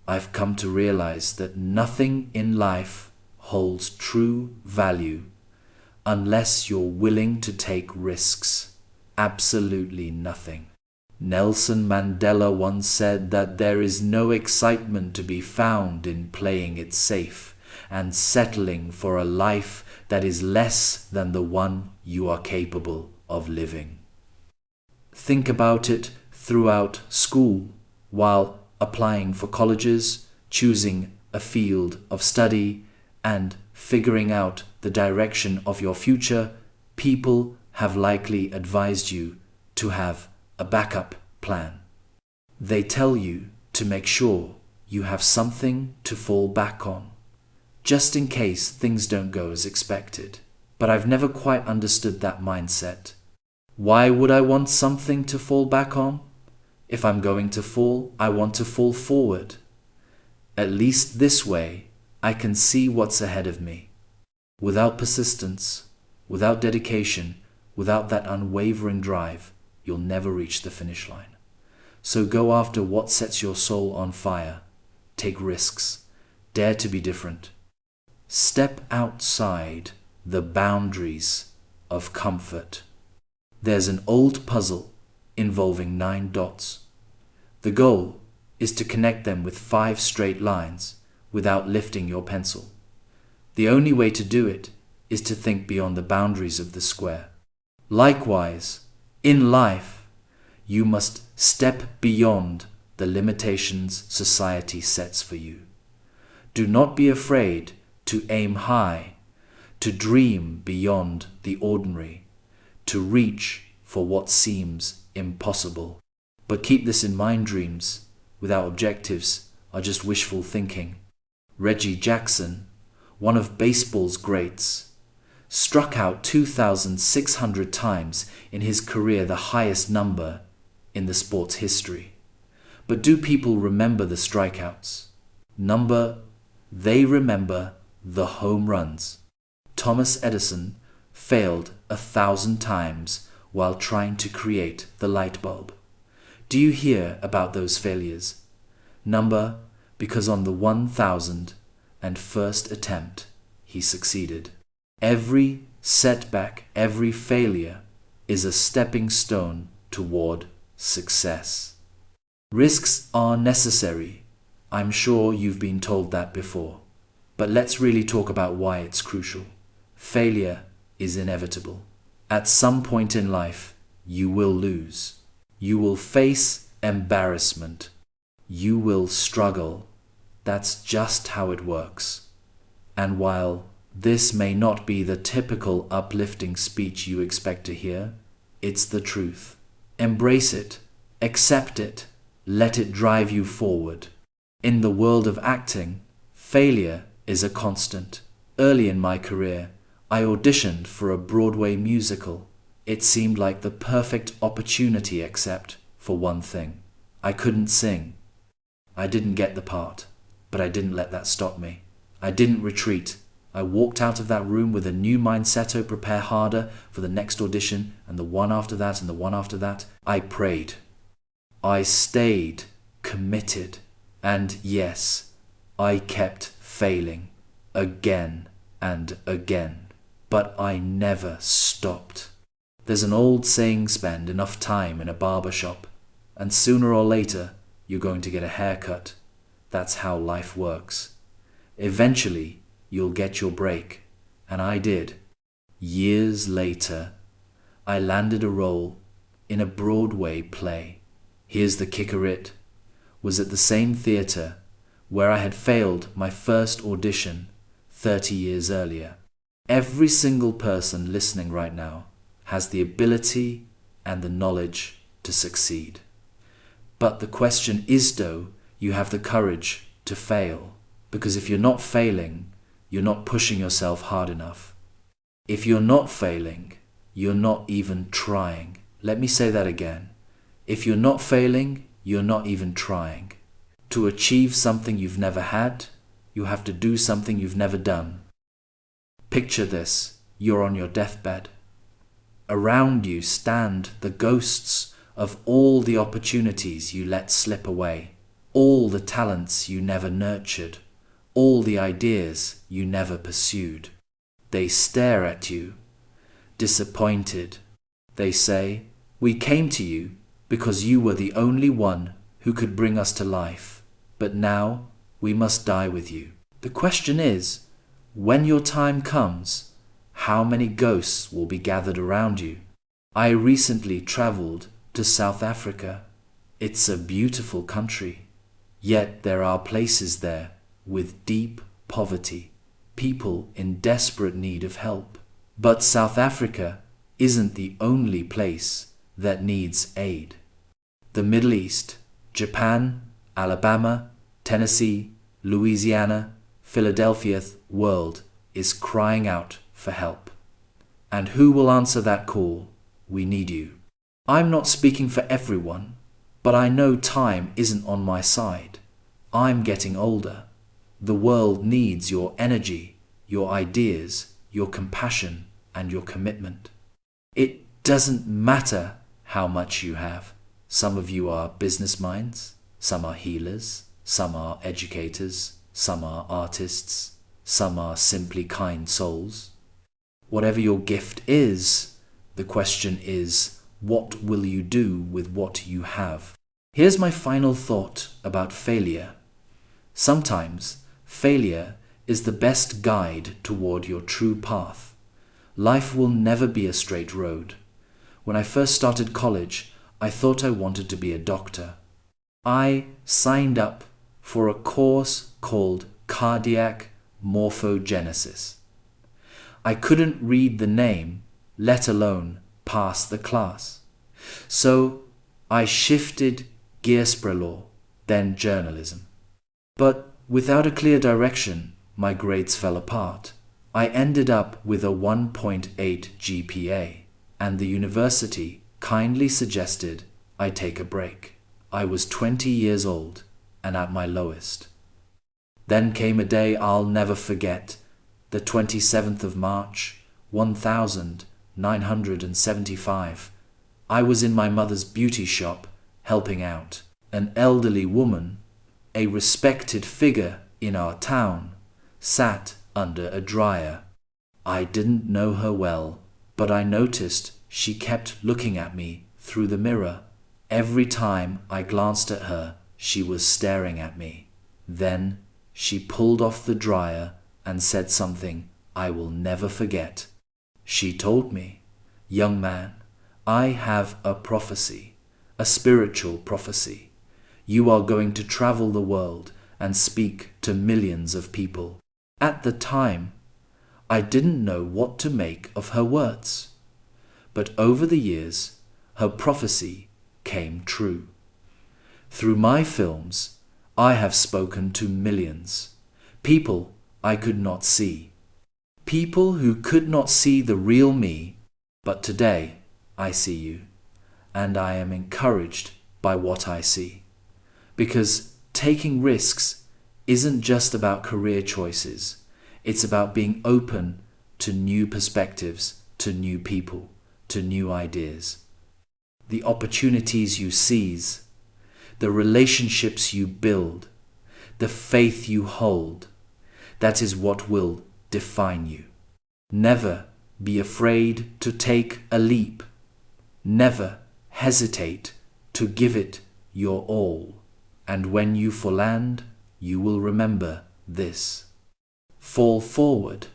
I've come to realize that nothing in life holds true value unless you're willing to take risks. Absolutely nothing. Nelson Mandela once said that there is no excitement to be found in playing it safe and settling for a life that is less than the one you are capable of living. Think about it throughout school, while applying for colleges, choosing a field of study, and figuring out the direction of your future. People have likely advised you to have a backup plan. They tell you to make sure you have something to fall back on, just in case things don't go as expected. But I've never quite understood that mindset. Why would I want something to fall back on? If I'm going to fall, I want to fall forward. At least this way, I can see what's ahead of me. Without persistence, without dedication, without that unwavering drive, you'll never reach the finish line. So go after what sets your soul on fire. Take risks. Dare to be different. Step outside the boundaries of comfort. There's an old puzzle involving 9 dots. The goal is to connect them with 5 straight lines without lifting your pencil. The only way to do it is to think beyond the boundaries of the square. Likewise, in life, you must step beyond the limitations society sets for you. Do not be afraid to aim high, to dream beyond the ordinary, to reach for what seems impossible. But keep this in mind, dreams without objectives are just wishful thinking. Reggie Jackson, one of baseball's greats, struck out 2,600 times in his career, the highest number in the sport's history. But do people remember the strikeouts? They remember the home runs. Thomas Edison failed 1,000 times while trying to create the light bulb. Do you hear about those failures? Because on the 1,001st attempt, he succeeded. Every setback, every failure is a stepping stone toward success. Risks are necessary. I'm sure you've been told that before. But let's really talk about why it's crucial. Failure is inevitable. At some point in life, you will lose. You will face embarrassment. You will struggle. That's just how it works. And while this may not be the typical uplifting speech you expect to hear, it's the truth. Embrace it. Accept it. Let it drive you forward. In the world of acting, failure is a constant. Early in my career, I auditioned for a Broadway musical. It seemed like the perfect opportunity except for one thing. I couldn't sing. I didn't get the part, but I didn't let that stop me. I didn't retreat. I walked out of that room with a new mindset to prepare harder for the next audition and the one after that and the one after that. I prayed. I stayed committed. And yes, I kept failing again and again. But I never stopped. There's an old saying, spend enough time in a barber shop, and sooner or later, you're going to get a haircut. That's how life works. Eventually, you'll get your break. And I did. Years later, I landed a role in a Broadway play. Here's the kicker, it was at the same theater where I had failed my first audition 30 years earlier. Every single person listening right now has the ability and the knowledge to succeed. But the question is, though, you have the courage to fail. Because if you're not failing, you're not pushing yourself hard enough. If you're not failing, you're not even trying. Let me say that again. If you're not failing, you're not even trying. To achieve something you've never had, you have to do something you've never done. Picture this. You're on your deathbed. Around you stand the ghosts of all the opportunities you let slip away. all the talents you never nurtured, all the ideas you never pursued. They stare at you, disappointed. They say, "We came to you because you were the only one who could bring us to life, but now we must die with you." The question is, when your time comes, how many ghosts will be gathered around you? I recently traveled to South Africa. It's a beautiful country, yet there are places there with deep poverty, people in desperate need of help. But South Africa isn't the only place that needs aid. The Middle East, Japan, Alabama, Tennessee, Louisiana, Philadelphia world is crying out for help. And who will answer that call? We need you. I'm not speaking for everyone, but I know time isn't on my side. I'm getting older. The world needs your energy, your ideas, your compassion, and your commitment. It doesn't matter how much you have. Some of you are business minds, some are healers, some are educators, some are artists, some are simply kind souls. Whatever your gift is, the question is, what will you do with what you have? Here's my final thought about failure. Sometimes failure is the best guide toward your true path. Life will never be a straight road. When I first started college, I thought I wanted to be a doctor. I signed up for a course called cardiac morphogenesis. I couldn't read the name, let alone pass the class. So I shifted gearspray, then journalism. But without a clear direction, my grades fell apart. I ended up with a 1.8 GPA, and the university kindly suggested I take a break. I was 20 years old and at my lowest. Then came a day I'll never forget, the 27th of March, 1975. I was in my mother's beauty shop helping out. An elderly woman, a respected figure in our town, sat under a dryer. I didn't know her well, but I noticed she kept looking at me through the mirror. Every time I glanced at her, she was staring at me. Then she pulled off the dryer and said something I will never forget. She told me, "Young man, I have a prophecy, a spiritual prophecy. You are going to travel the world and speak to millions of people." At the time, I didn't know what to make of her words. But over the years, her prophecy came true. Through my films, I have spoken to millions, people I could not see, people who could not see the real me, but today I see you, and I am encouraged by what I see. Because taking risks isn't just about career choices, it's about being open to new perspectives, to new people, to new ideas. The opportunities you seize, the relationships you build, the faith you hold, that is what will define you. Never be afraid to take a leap. Never hesitate to give it your all. And when you fall land, you will remember this. Fall forward